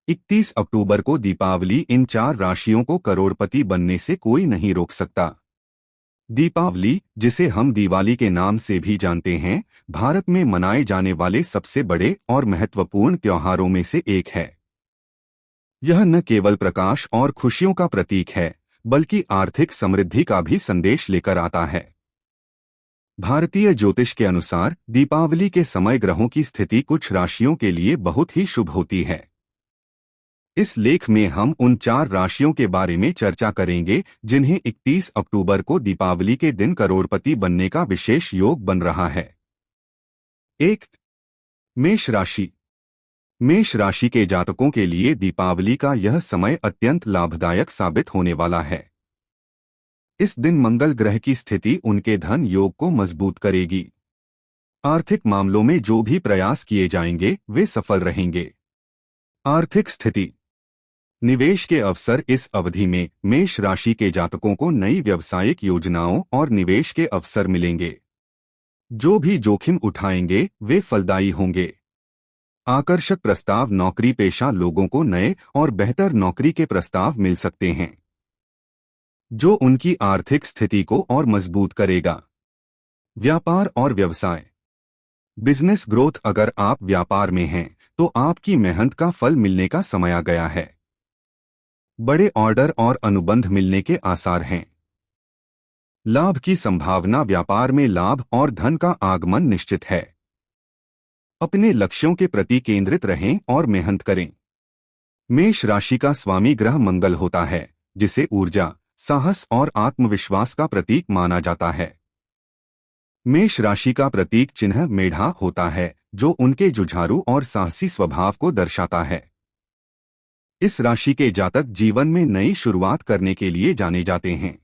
31 अक्टूबर को दीपावली। इन 4 राशियों को करोड़पति बनने से कोई नहीं रोक सकता। दीपावली, जिसे हम दिवाली के नाम से भी जानते हैं, भारत में मनाए जाने वाले सबसे बड़े और महत्वपूर्ण त्योहारों में से एक है। यह न केवल प्रकाश और खुशियों का प्रतीक है, बल्कि आर्थिक समृद्धि का भी संदेश लेकर आता है। भारतीय ज्योतिष के अनुसार दीपावली के समय ग्रहों की स्थिति कुछ राशियों के लिए बहुत ही शुभ होती है। इस लेख में हम उन 4 राशियों के बारे में चर्चा करेंगे जिन्हें 31 अक्टूबर को दीपावली के दिन करोड़पति बनने का विशेष योग बन रहा है। 1. मेष राशि। मेष राशि के जातकों के लिए दीपावली का यह समय अत्यंत लाभदायक साबित होने वाला है। इस दिन मंगल ग्रह की स्थिति उनके धन योग को मजबूत करेगी। आर्थिक मामलों में जो भी प्रयास किए जाएंगे वे सफल रहेंगे। आर्थिक स्थिति। निवेश के अवसर। इस अवधि में मेष राशि के जातकों को नई व्यावसायिक योजनाओं और निवेश के अवसर मिलेंगे। जो भी जोखिम उठाएंगे वे फलदायी होंगे। आकर्षक प्रस्ताव। नौकरी पेशा लोगों को नए और बेहतर नौकरी के प्रस्ताव मिल सकते हैं, जो उनकी आर्थिक स्थिति को और मजबूत करेगा। व्यापार और व्यवसाय। Business growth. अगर आप व्यापार में हैं तो आपकी मेहनत का फल मिलने का समय आ गया है। बड़े ऑर्डर और अनुबंध मिलने के आसार हैं। लाभ की संभावना। व्यापार में लाभ और धन का आगमन निश्चित है। अपने लक्ष्यों के प्रति केंद्रित रहें और मेहनत करें। मेष राशि का स्वामी ग्रह मंगल होता है, जिसे ऊर्जा, साहस और आत्मविश्वास का प्रतीक माना जाता है। मेष राशि का प्रतीक चिन्ह मेढ़ा होता है, जो उनके जुझारू और साहसी स्वभाव को दर्शाता है। इस राशि के जातक जीवन में नई शुरुआत करने के लिए जाने जाते हैं।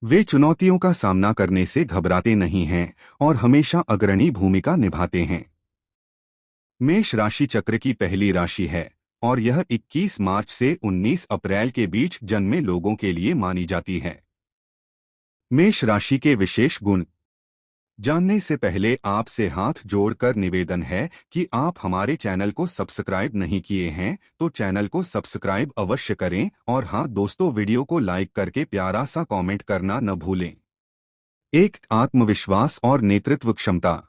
वे चुनौतियों का सामना करने से घबराते नहीं हैं और हमेशा अग्रणी भूमिका निभाते हैं। मेष राशि चक्र की पहली राशि है और यह 21 मार्च से 19 अप्रैल के बीच जन्मे लोगों के लिए मानी जाती है। मेष राशि के विशेष गुण जानने से पहले आपसे हाथ जोड़कर निवेदन है कि आप हमारे चैनल को सब्सक्राइब नहीं किए हैं तो चैनल को सब्सक्राइब अवश्य करें और हाँ दोस्तों, वीडियो को लाइक करके प्यारा सा कमेंट करना न भूलें। 1. आत्मविश्वास और नेतृत्व क्षमता।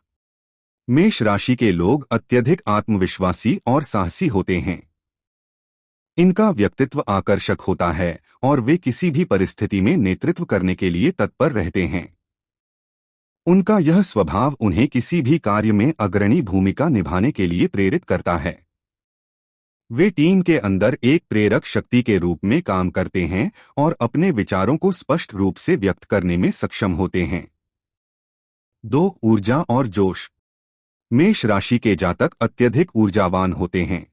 मेष राशि के लोग अत्यधिक आत्मविश्वासी और साहसी होते हैं। इनका व्यक्तित्व आकर्षक होता है और वे किसी भी परिस्थिति में नेतृत्व करने के लिए तत्पर रहते हैं। उनका यह स्वभाव उन्हें किसी भी कार्य में अग्रणी भूमिका निभाने के लिए प्रेरित करता है। वे टीम के अंदर एक प्रेरक शक्ति के रूप में काम करते हैं और अपने विचारों को स्पष्ट रूप से व्यक्त करने में सक्षम होते हैं। 2. ऊर्जा और जोश। मेष राशि के जातक अत्यधिक ऊर्जावान होते हैं।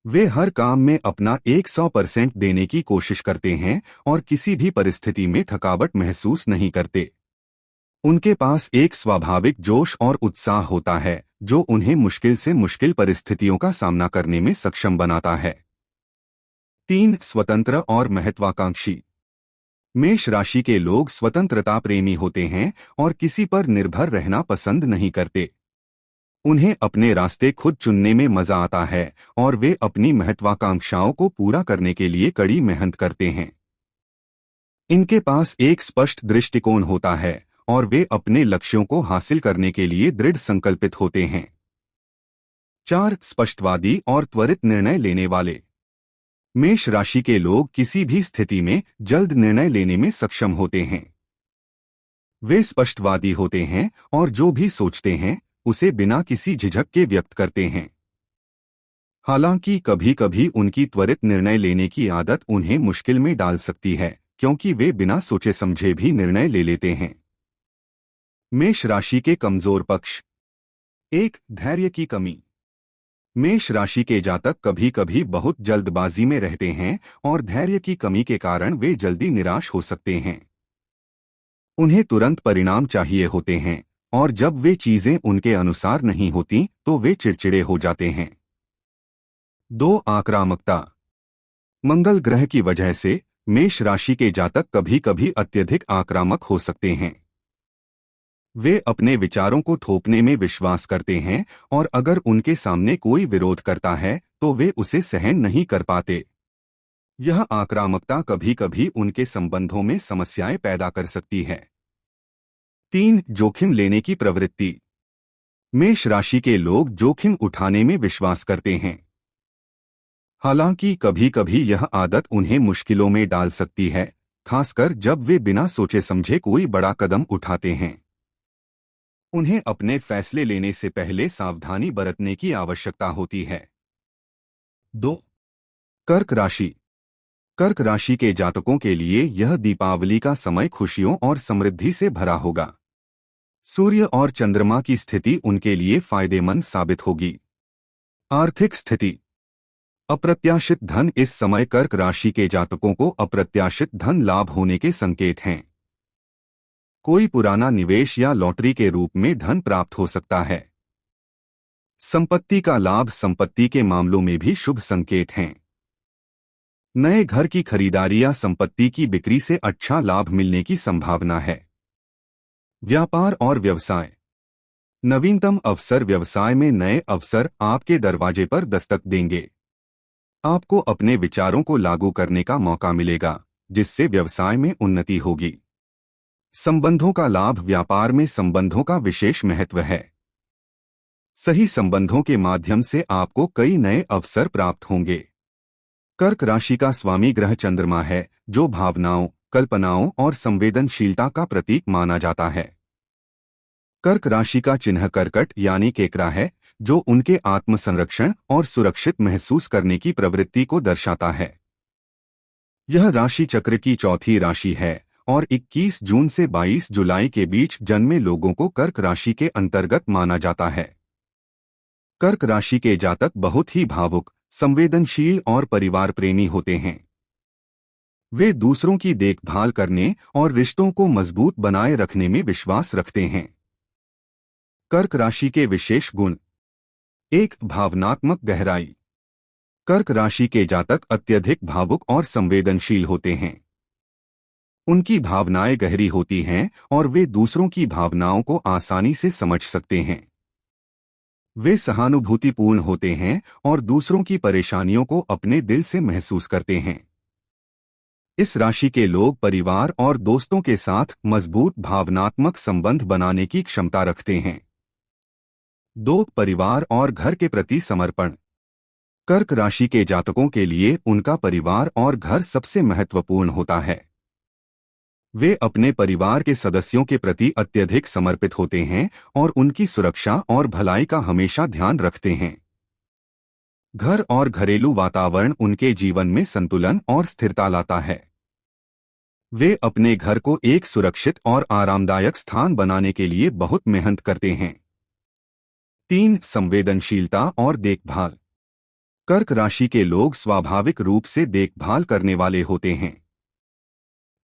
वे हर काम में अपना 100% देने की कोशिश करते हैं और किसी भी परिस्थिति में थकावट महसूस नहीं करते। उनके पास एक स्वाभाविक जोश और उत्साह होता है जो उन्हें मुश्किल से मुश्किल परिस्थितियों का सामना करने में सक्षम बनाता है। 3. स्वतंत्र और महत्वाकांक्षी। मेष राशि के लोग स्वतंत्रता प्रेमी होते हैं और किसी पर निर्भर रहना पसंद नहीं करते। उन्हें अपने रास्ते खुद चुनने में मजा आता है और वे अपनी महत्वाकांक्षाओं को पूरा करने के लिए कड़ी मेहनत करते हैं। इनके पास एक स्पष्ट दृष्टिकोण होता है और वे अपने लक्ष्यों को हासिल करने के लिए दृढ़ संकल्पित होते हैं। 4. स्पष्टवादी और त्वरित निर्णय लेने वाले। मेष राशि के लोग किसी भी स्थिति में जल्द निर्णय लेने में सक्षम होते हैं। वे स्पष्टवादी होते हैं और जो भी सोचते हैं उसे बिना किसी झिझक के व्यक्त करते हैं। हालांकि कभी कभी उनकी त्वरित निर्णय लेने की आदत उन्हें मुश्किल में डाल सकती है, क्योंकि वे बिना सोचे समझे भी निर्णय ले लेते हैं। मेष राशि के कमजोर पक्ष। 1. धैर्य की कमी। मेष राशि के जातक कभी कभी बहुत जल्दबाजी में रहते हैं और धैर्य की कमी के कारण वे जल्दी निराश हो सकते हैं। उन्हें तुरंत परिणाम चाहिए होते हैं और जब वे चीजें उनके अनुसार नहीं होती तो वे चिड़चिड़े हो जाते हैं। 2. आक्रामकता। मंगल ग्रह की वजह से मेष राशि के जातक कभी कभी अत्यधिक आक्रामक हो सकते हैं। वे अपने विचारों को थोपने में विश्वास करते हैं और अगर उनके सामने कोई विरोध करता है तो वे उसे सहन नहीं कर पाते। यह आक्रामकता कभी कभी उनके संबंधों में समस्याएं पैदा कर सकती है। 3. जोखिम लेने की प्रवृत्ति। मेष राशि के लोग जोखिम उठाने में विश्वास करते हैं। हालांकि कभी कभी यह आदत उन्हें मुश्किलों में डाल सकती है, खासकर जब वे बिना सोचे समझे कोई बड़ा कदम उठाते हैं। उन्हें अपने फैसले लेने से पहले सावधानी बरतने की आवश्यकता होती है। 2. कर्क राशि। कर्क राशि के जातकों के लिए यह दीपावली का समय खुशियों और समृद्धि से भरा होगा। सूर्य और चंद्रमा की स्थिति उनके लिए फायदेमंद साबित होगी। आर्थिक स्थिति। अप्रत्याशित धन। इस समय कर्क राशि के जातकों को अप्रत्याशित धन लाभ होने के संकेत हैं। कोई पुराना निवेश या लॉटरी के रूप में धन प्राप्त हो सकता है। संपत्ति का लाभ। संपत्ति के मामलों में भी शुभ संकेत हैं। नए घर की खरीदारी या संपत्ति की बिक्री से अच्छा लाभ मिलने की संभावना है। व्यापार और व्यवसाय। नवीनतम अवसर। व्यवसाय में नए अवसर आपके दरवाजे पर दस्तक देंगे। आपको अपने विचारों को लागू करने का मौका मिलेगा, जिससे व्यवसाय में उन्नति होगी। संबंधों का लाभ। व्यापार में संबंधों का विशेष महत्व है। सही संबंधों के माध्यम से आपको कई नए अवसर प्राप्त होंगे। कर्क राशि का स्वामी ग्रह चंद्रमा है, जो भावनाओं, कल्पनाओं और संवेदनशीलता का प्रतीक माना जाता है। कर्क राशि का चिन्ह करकट यानी केकड़ा है, जो उनके आत्मसंरक्षण और सुरक्षित महसूस करने की प्रवृत्ति को दर्शाता है। यह राशि चक्र की चौथी राशि है और 21 जून से 22 जुलाई के बीच जन्मे लोगों को कर्क राशि के अंतर्गत माना जाता है। कर्क राशि के जातक बहुत ही भावुक, संवेदनशील और परिवार प्रेमी होते हैं। वे दूसरों की देखभाल करने और रिश्तों को मजबूत बनाए रखने में विश्वास रखते हैं। कर्क राशि के विशेष गुण। 1. भावनात्मक गहराई। कर्क राशि के जातक अत्यधिक भावुक और संवेदनशील होते हैं। उनकी भावनाएं गहरी होती हैं और वे दूसरों की भावनाओं को आसानी से समझ सकते हैं। वे सहानुभूतिपूर्ण होते हैं और दूसरों की परेशानियों को अपने दिल से महसूस करते हैं। इस राशि के लोग परिवार और दोस्तों के साथ मजबूत भावनात्मक संबंध बनाने की क्षमता रखते हैं। 2. परिवार और घर के प्रति समर्पण। कर्क राशि के जातकों के लिए उनका परिवार और घर सबसे महत्वपूर्ण होता है। वे अपने परिवार के सदस्यों के प्रति अत्यधिक समर्पित होते हैं और उनकी सुरक्षा और भलाई का हमेशा ध्यान रखते हैं। घर और घरेलू वातावरण उनके जीवन में संतुलन और स्थिरता लाता है। वे अपने घर को एक सुरक्षित और आरामदायक स्थान बनाने के लिए बहुत मेहनत करते हैं। 3. संवेदनशीलता और देखभाल। कर्क राशि के लोग स्वाभाविक रूप से देखभाल करने वाले होते हैं।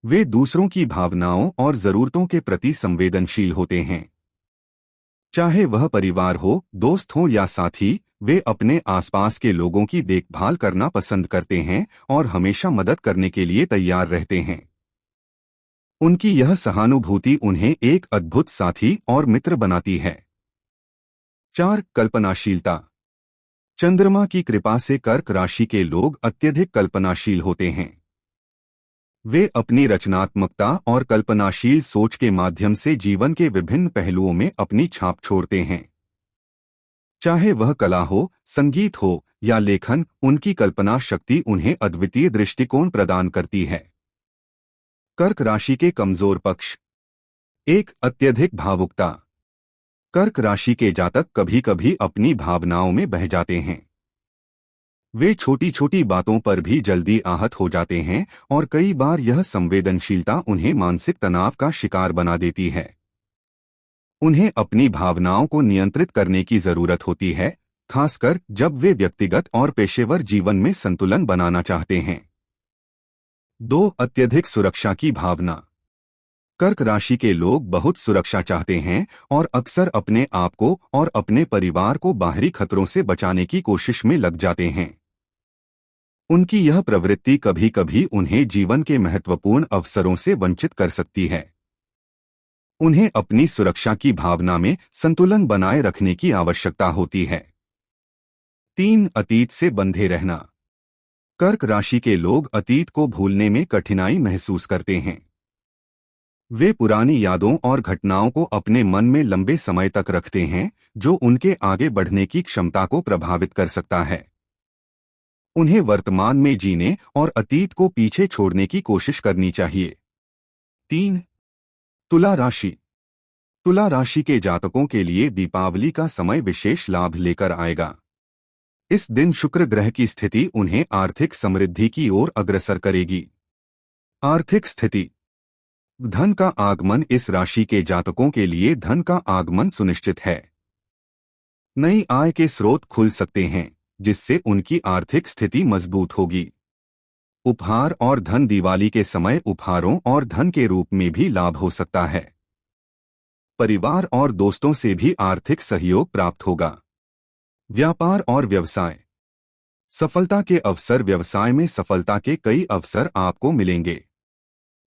वे दूसरों की भावनाओं और जरूरतों के प्रति संवेदनशील होते हैं। चाहे वह परिवार हो, दोस्त हो या साथी, वे अपने आसपास के लोगों की देखभाल करना पसंद करते हैं और हमेशा मदद करने के लिए तैयार रहते हैं। उनकी यह सहानुभूति उन्हें एक अद्भुत साथी और मित्र बनाती है। 4. कल्पनाशीलता। चंद्रमा की कृपा से कर्क राशि के लोग अत्यधिक कल्पनाशील होते हैं। वे अपनी रचनात्मकता और कल्पनाशील सोच के माध्यम से जीवन के विभिन्न पहलुओं में अपनी छाप छोड़ते हैं। चाहे वह कला हो, संगीत हो या लेखन, उनकी कल्पना शक्ति उन्हें अद्वितीय दृष्टिकोण प्रदान करती है। कर्क राशि के कमजोर पक्ष। 1. अत्यधिक भावुकता। कर्क राशि के जातक कभी कभी अपनी भावनाओं में बह जाते हैं। वे छोटी छोटी बातों पर भी जल्दी आहत हो जाते हैं और कई बार यह संवेदनशीलता उन्हें मानसिक तनाव का शिकार बना देती है। उन्हें अपनी भावनाओं को नियंत्रित करने की जरूरत होती है, खासकर जब वे व्यक्तिगत और पेशेवर जीवन में संतुलन बनाना चाहते हैं। 2. अत्यधिक सुरक्षा की भावना। कर्क राशि के लोग बहुत सुरक्षा चाहते हैं और अक्सर अपने आप को और अपने परिवार को बाहरी खतरों से बचाने की कोशिश में लग जाते हैं। उनकी यह प्रवृत्ति कभी कभी उन्हें जीवन के महत्वपूर्ण अवसरों से वंचित कर सकती है। उन्हें अपनी सुरक्षा की भावना में संतुलन बनाए रखने की आवश्यकता होती है। 3. अतीत से बंधे रहना। कर्क राशि के लोग अतीत को भूलने में कठिनाई महसूस करते हैं। वे पुरानी यादों और घटनाओं को अपने मन में लंबे समय तक रखते हैं, जो उनके आगे बढ़ने की क्षमता को प्रभावित कर सकता है। उन्हें वर्तमान में जीने और अतीत को पीछे छोड़ने की कोशिश करनी चाहिए। 3. तुला राशि। तुला राशि के जातकों के लिए दीपावली का समय विशेष लाभ लेकर आएगा। इस दिन शुक्र ग्रह की स्थिति उन्हें आर्थिक समृद्धि की ओर अग्रसर करेगी। आर्थिक स्थिति। धन का आगमन। इस राशि के जातकों के लिए धन का आगमन सुनिश्चित है। नई आय के स्रोत खुल सकते हैं, जिससे उनकी आर्थिक स्थिति मजबूत होगी। उपहार और धन। दिवाली के समय उपहारों और धन के रूप में भी लाभ हो सकता है। परिवार और दोस्तों से भी आर्थिक सहयोग प्राप्त होगा। व्यापार और व्यवसाय। सफलता के अवसर। व्यवसाय में सफलता के कई अवसर आपको मिलेंगे।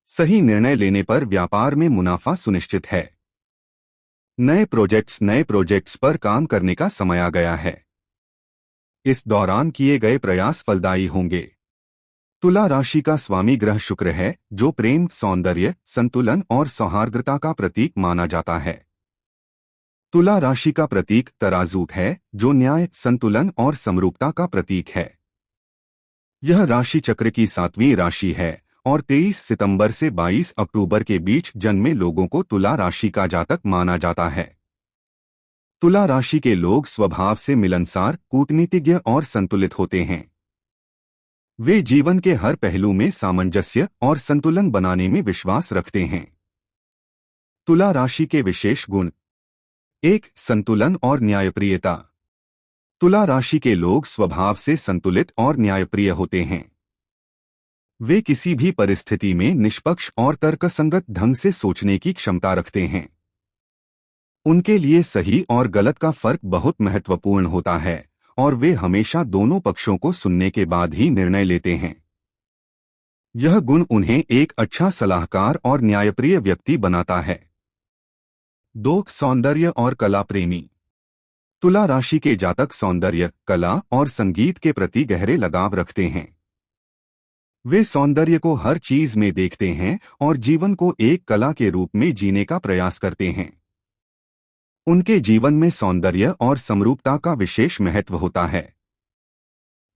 सही निर्णय लेने पर व्यापार में मुनाफा सुनिश्चित है। नए प्रोजेक्ट्स पर काम करने का समय आ गया है। इस दौरान किए गए प्रयास फलदायी होंगे। तुला राशि का स्वामी ग्रह शुक्र है, जो प्रेम, सौंदर्य, संतुलन और सौहार्द्रता का प्रतीक माना जाता है। तुला राशि का प्रतीक तराजू है, जो न्याय, संतुलन और समरूपता का प्रतीक है। यह राशि चक्र की 7वीं राशि है और 23 सितंबर से 22 अक्टूबर के बीच जन्मे लोगों को तुला राशि का जातक माना जाता है। तुला राशि के लोग स्वभाव से मिलनसार, कूटनीतिज्ञ और संतुलित होते हैं। वे जीवन के हर पहलू में सामंजस्य और संतुलन बनाने में विश्वास रखते हैं। तुला राशि के विशेष गुण। 1. संतुलन और न्यायप्रियता। तुला राशि के लोग स्वभाव से संतुलित और न्यायप्रिय होते हैं। वे किसी भी परिस्थिति में निष्पक्ष और तर्कसंगत ढंग से सोचने की क्षमता रखते हैं। उनके लिए सही और गलत का फर्क बहुत महत्वपूर्ण होता है और वे हमेशा दोनों पक्षों को सुनने के बाद ही निर्णय लेते हैं। यह गुण उन्हें एक अच्छा सलाहकार और न्यायप्रिय व्यक्ति बनाता है। 2. सौंदर्य और कला प्रेमी। तुला राशि के जातक सौंदर्य, कला और संगीत के प्रति गहरे लगाव रखते हैं। वे सौंदर्य को हर चीज में देखते हैं और जीवन को एक कला के रूप में जीने का प्रयास करते हैं। उनके जीवन में सौंदर्य और समरूपता का विशेष महत्व होता है।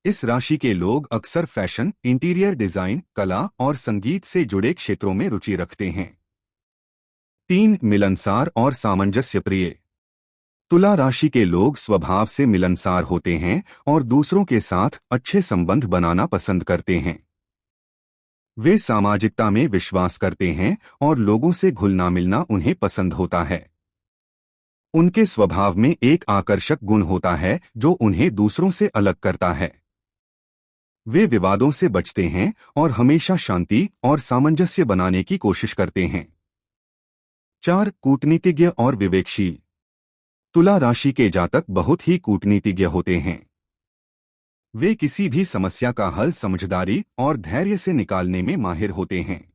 इस राशि के लोग अक्सर फैशन, इंटीरियर डिजाइन, कला और संगीत से जुड़े क्षेत्रों में रुचि रखते हैं। 3. मिलनसार और सामंजस्य प्रिय। तुला राशि के लोग स्वभाव से मिलनसार होते हैं और दूसरों के साथ अच्छे संबंध बनाना पसंद करते हैं। वे सामाजिकता में विश्वास करते हैं और लोगों से घुलना मिलना उन्हें पसंद होता है। उनके स्वभाव में एक आकर्षक गुण होता है जो उन्हें दूसरों से अलग करता है। वे विवादों से बचते हैं और हमेशा शांति और सामंजस्य बनाने की कोशिश करते हैं। 4. कूटनीतिज्ञ और विवेकशील। तुला राशि के जातक बहुत ही कूटनीतिज्ञ होते हैं। वे किसी भी समस्या का हल समझदारी और धैर्य से निकालने में माहिर होते हैं।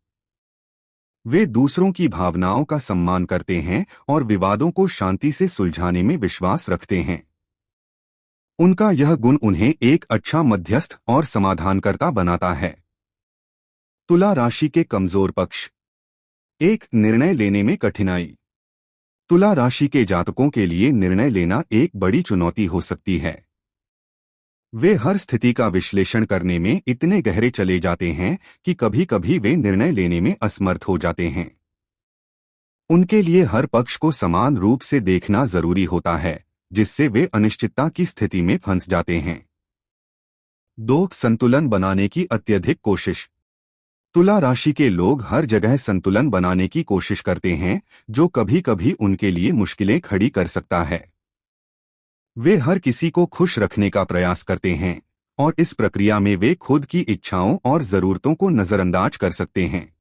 वे दूसरों की भावनाओं का सम्मान करते हैं और विवादों को शांति से सुलझाने में विश्वास रखते हैं। उनका यह गुण उन्हें एक अच्छा मध्यस्थ और समाधानकर्ता बनाता है। तुला राशि के कमजोर पक्ष। 1. निर्णय लेने में कठिनाई। तुला राशि के जातकों के लिए निर्णय लेना एक बड़ी चुनौती हो सकती है। वे हर स्थिति का विश्लेषण करने में इतने गहरे चले जाते हैं कि कभी-कभी वे निर्णय लेने में असमर्थ हो जाते हैं। उनके लिए हर पक्ष को समान रूप से देखना जरूरी होता है, जिससे वे अनिश्चितता की स्थिति में फंस जाते हैं। 2. संतुलन बनाने की अत्यधिक कोशिश। तुला राशि के लोग हर जगह संतुलन बनाने की कोशिश करते हैं, जो कभी-कभी उनके लिए मुश्किलें खड़ी कर सकता है। वे हर किसी को खुश रखने का प्रयास करते हैं और इस प्रक्रिया में वे खुद की इच्छाओं और जरूरतों को नजरअंदाज कर सकते हैं।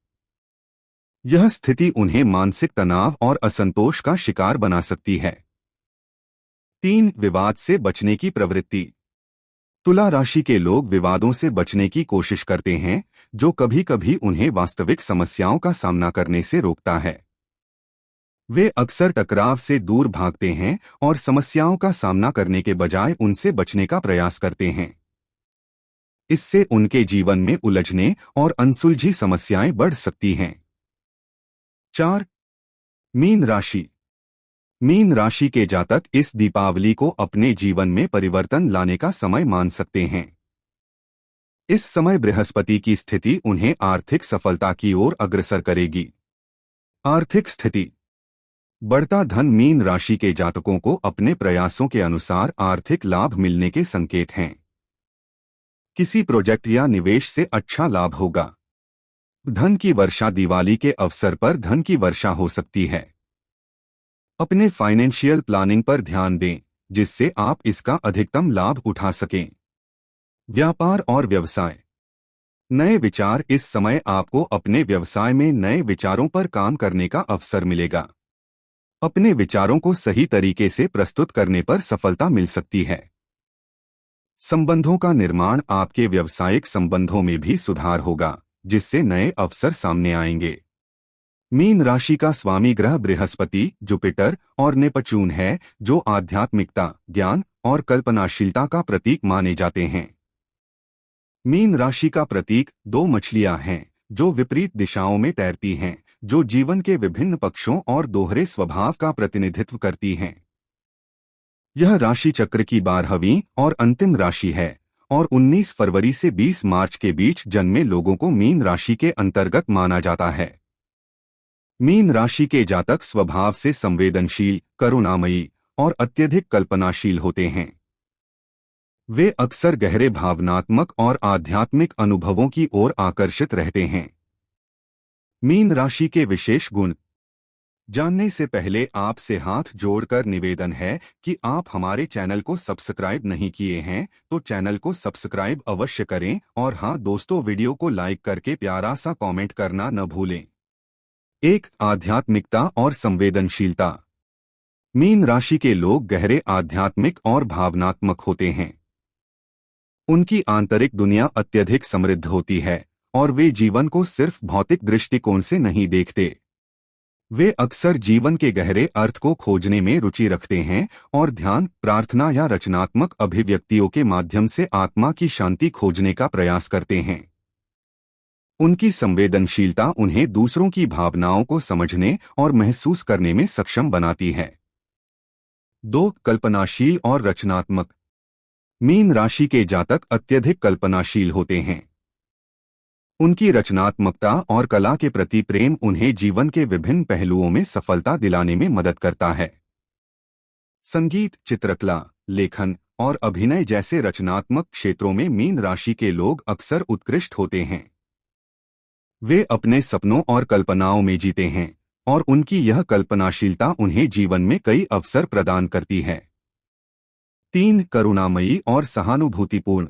यह स्थिति उन्हें मानसिक तनाव और असंतोष का शिकार बना सकती है। 3. विवाद से बचने की प्रवृत्ति। तुला राशि के लोग विवादों से बचने की कोशिश करते हैं, जो कभी-कभी उन्हें वास्तविक समस्याओं का सामना करने से रोकता है। वे अक्सर टकराव से दूर भागते हैं और समस्याओं का सामना करने के बजाय उनसे बचने का प्रयास करते हैं। इससे उनके जीवन में उलझने और अनसुलझी समस्याएं बढ़ सकती हैं। 4. मीन राशि। मीन राशि के जातक इस दीपावली को अपने जीवन में परिवर्तन लाने का समय मान सकते हैं। इस समय बृहस्पति की स्थिति उन्हें आर्थिक सफलता की ओर अग्रसर करेगी। आर्थिक स्थिति। बढ़ता धन मीन राशि के जातकों को अपने प्रयासों के अनुसार आर्थिक लाभ मिलने के संकेत हैं। किसी प्रोजेक्ट या निवेश से अच्छा लाभ होगा। धन की वर्षा। दिवाली के अवसर पर धन की वर्षा हो सकती है। अपने फाइनेंशियल प्लानिंग पर ध्यान दें, जिससे आप इसका अधिकतम लाभ उठा सकें। व्यापार और व्यवसाय। नए विचार। इस समय आपको अपने व्यवसाय में नए विचारों पर काम करने का अवसर मिलेगा। अपने विचारों को सही तरीके से प्रस्तुत करने पर सफलता मिल सकती है। संबंधों का निर्माण। आपके व्यावसायिक संबंधों में भी सुधार होगा, जिससे नए अवसर सामने आएंगे। मीन राशि का स्वामी ग्रह बृहस्पति, जुपिटर और नेपच्यून है, जो आध्यात्मिकता, ज्ञान और कल्पनाशीलता का प्रतीक माने जाते हैं। मीन राशि का प्रतीक 2 मछलियां हैं, जो विपरीत दिशाओं में तैरती हैं, जो जीवन के विभिन्न पक्षों और दोहरे स्वभाव का प्रतिनिधित्व करती हैं। यह राशि चक्र की 12वीं और अंतिम राशि है और 19 फरवरी से 20 मार्च के बीच जन्मे लोगों को मीन राशि के अंतर्गत माना जाता है। मीन राशि के जातक स्वभाव से संवेदनशील, करुणामयी और अत्यधिक कल्पनाशील होते हैं। वे अक्सर गहरे भावनात्मक और आध्यात्मिक अनुभवों की ओर आकर्षित रहते हैं। मीन राशि के विशेष गुण जानने से पहले आपसे हाथ जोड़कर निवेदन है कि आप हमारे चैनल को सब्सक्राइब नहीं किए हैं तो चैनल को सब्सक्राइब अवश्य करें और हाँ दोस्तों, वीडियो को लाइक करके प्यारा सा कमेंट करना न भूलें। 1. आध्यात्मिकता और संवेदनशीलता। मीन राशि के लोग गहरे आध्यात्मिक और भावनात्मक होते हैं। उनकी आंतरिक दुनिया अत्यधिक समृद्ध होती है और वे जीवन को सिर्फ भौतिक दृष्टिकोण से नहीं देखते। वे अक्सर जीवन के गहरे अर्थ को खोजने में रुचि रखते हैं और ध्यान, प्रार्थना या रचनात्मक अभिव्यक्तियों के माध्यम से आत्मा की शांति खोजने का प्रयास करते हैं। उनकी संवेदनशीलता उन्हें दूसरों की भावनाओं को समझने और महसूस करने में सक्षम बनाती है। 2. कल्पनाशील और रचनात्मक। मीन राशि के जातक अत्यधिक कल्पनाशील होते हैं। उनकी रचनात्मकता और कला के प्रति प्रेम उन्हें जीवन के विभिन्न पहलुओं में सफलता दिलाने में मदद करता है। संगीत, चित्रकला, लेखन और अभिनय जैसे रचनात्मक क्षेत्रों में मीन राशि के लोग अक्सर उत्कृष्ट होते हैं। वे अपने सपनों और कल्पनाओं में जीते हैं और उनकी यह कल्पनाशीलता उन्हें जीवन में कई अवसर प्रदान करती है। 3. करुणामयी और सहानुभूतिपूर्ण।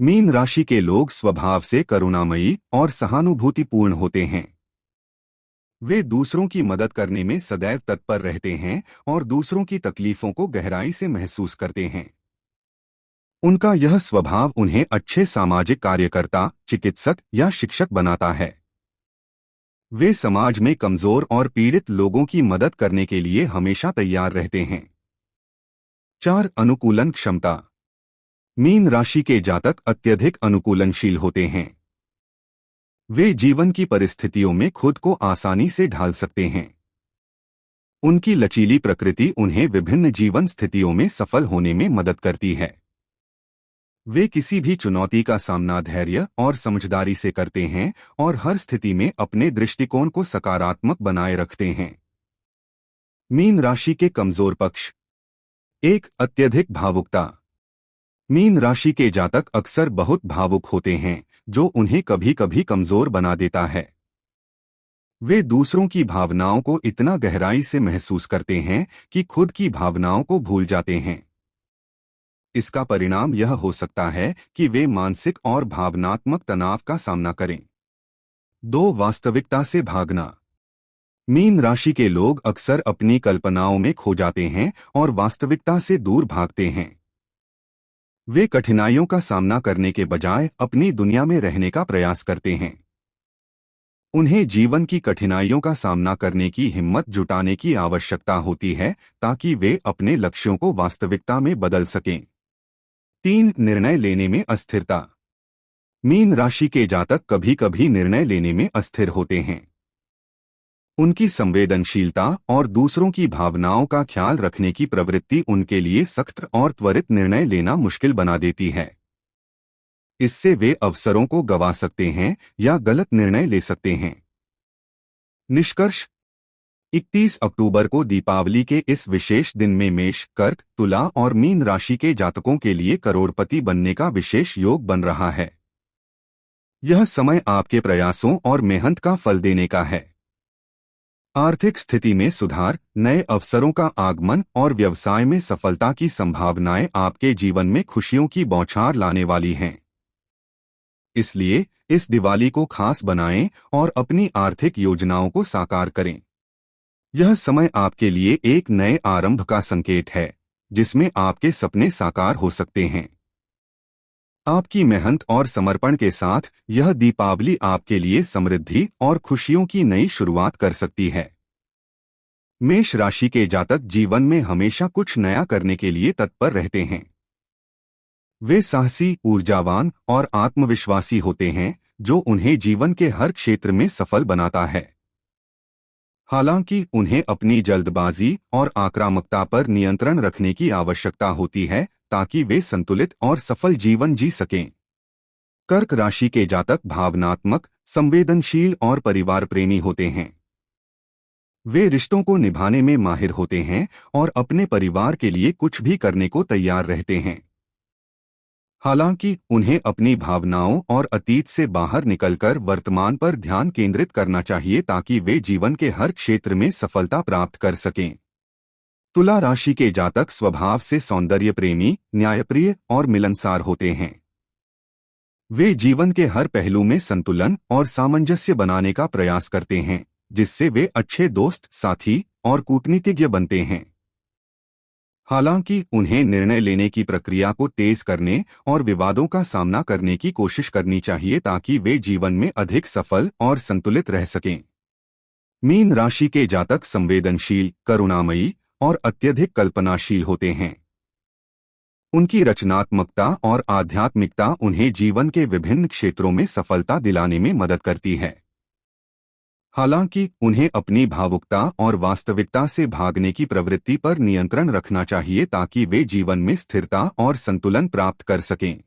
मीन राशि के लोग स्वभाव से करुणामयी और सहानुभूतिपूर्ण होते हैं। वे दूसरों की मदद करने में सदैव तत्पर रहते हैं और दूसरों की तकलीफों को गहराई से महसूस करते हैं। उनका यह स्वभाव उन्हें अच्छे सामाजिक कार्यकर्ता, चिकित्सक या शिक्षक बनाता है। वे समाज में कमजोर और पीड़ित लोगों की मदद करने के लिए हमेशा तैयार रहते हैं। 4. अनुकूलन क्षमता। मीन राशि के जातक अत्यधिक अनुकूलनशील होते हैं। वे जीवन की परिस्थितियों में खुद को आसानी से ढाल सकते हैं। उनकी लचीली प्रकृति उन्हें विभिन्न जीवन स्थितियों में सफल होने में मदद करती है। वे किसी भी चुनौती का सामना धैर्य और समझदारी से करते हैं और हर स्थिति में अपने दृष्टिकोण को सकारात्मक बनाए रखते हैं। मीन राशि के कमजोर पक्ष। 1. अत्यधिक भावुकता। मीन राशि के जातक अक्सर बहुत भावुक होते हैं, जो उन्हें कभी कभी कमजोर बना देता है। वे दूसरों की भावनाओं को इतना गहराई से महसूस करते हैं कि खुद की भावनाओं को भूल जाते हैं। इसका परिणाम यह हो सकता है कि वे मानसिक और भावनात्मक तनाव का सामना करें। 2. वास्तविकता से भागना। मीन राशि के लोग अक्सर अपनी कल्पनाओं में खो जाते हैं और वास्तविकता से दूर भागते हैं। वे कठिनाइयों का सामना करने के बजाय अपनी दुनिया में रहने का प्रयास करते हैं। उन्हें जीवन की कठिनाइयों का सामना करने की हिम्मत जुटाने की आवश्यकता होती है ताकि वे अपने लक्ष्यों को वास्तविकता में बदल सकें। 3. निर्णय लेने में अस्थिरता। मीन राशि के जातक कभी कभी निर्णय लेने में अस्थिर होते हैं। उनकी संवेदनशीलता और दूसरों की भावनाओं का ख्याल रखने की प्रवृत्ति उनके लिए सख्त और त्वरित निर्णय लेना मुश्किल बना देती है। इससे वे अवसरों को गंवा सकते हैं या गलत निर्णय ले सकते हैं। निष्कर्ष: 31 अक्टूबर को दीपावली के इस विशेष दिन में मेष, कर्क, तुला और मीन राशि के जातकों के लिए करोड़पति बनने का विशेष योग बन रहा है। यह समय आपके प्रयासों और मेहनत का फल देने का है। आर्थिक स्थिति में सुधार, नए अवसरों का आगमन और व्यवसाय में सफलता की संभावनाएं आपके जीवन में खुशियों की बौछार लाने वाली हैं। इसलिए इस दिवाली को खास बनाएं और अपनी आर्थिक योजनाओं को साकार करें। यह समय आपके लिए एक नए आरंभ का संकेत है, जिसमें आपके सपने साकार हो सकते हैं। आपकी मेहनत और समर्पण के साथ यह दीपावली आपके लिए समृद्धि और खुशियों की नई शुरुआत कर सकती है। मेष राशि के जातक जीवन में हमेशा कुछ नया करने के लिए तत्पर रहते हैं। वे साहसी, ऊर्जावान और आत्मविश्वासी होते हैं, जो उन्हें जीवन के हर क्षेत्र में सफल बनाता है। हालांकि उन्हें अपनी जल्दबाजी और आक्रामकता पर नियंत्रण रखने की आवश्यकता होती है ताकि वे संतुलित और सफल जीवन जी सकें। कर्क राशि के जातक भावनात्मक, संवेदनशील और परिवार प्रेमी होते हैं। वे रिश्तों को निभाने में माहिर होते हैं और अपने परिवार के लिए कुछ भी करने को तैयार रहते हैं। हालांकि उन्हें अपनी भावनाओं और अतीत से बाहर निकलकर वर्तमान पर ध्यान केंद्रित करना चाहिए ताकि वे जीवन के हर क्षेत्र में सफलता प्राप्त कर सकें। तुला राशि के जातक स्वभाव से सौंदर्य प्रेमी, न्यायप्रिय और मिलनसार होते हैं। वे जीवन के हर पहलू में संतुलन और सामंजस्य बनाने का प्रयास करते हैं, जिससे वे अच्छे दोस्त, साथी और कूटनीतिज्ञ बनते हैं। हालांकि उन्हें निर्णय लेने की प्रक्रिया को तेज करने और विवादों का सामना करने की कोशिश करनी चाहिए ताकि वे जीवन में अधिक सफल और संतुलित रह सकें। मीन राशि के जातक संवेदनशील, करुणामयी और अत्यधिक कल्पनाशील होते हैं। उनकी रचनात्मकता और आध्यात्मिकता उन्हें जीवन के विभिन्न क्षेत्रों में सफलता दिलाने में मदद करती है। हालांकि उन्हें अपनी भावुकता और वास्तविकता से भागने की प्रवृत्ति पर नियंत्रण रखना चाहिए ताकि वे जीवन में स्थिरता और संतुलन प्राप्त कर सकें।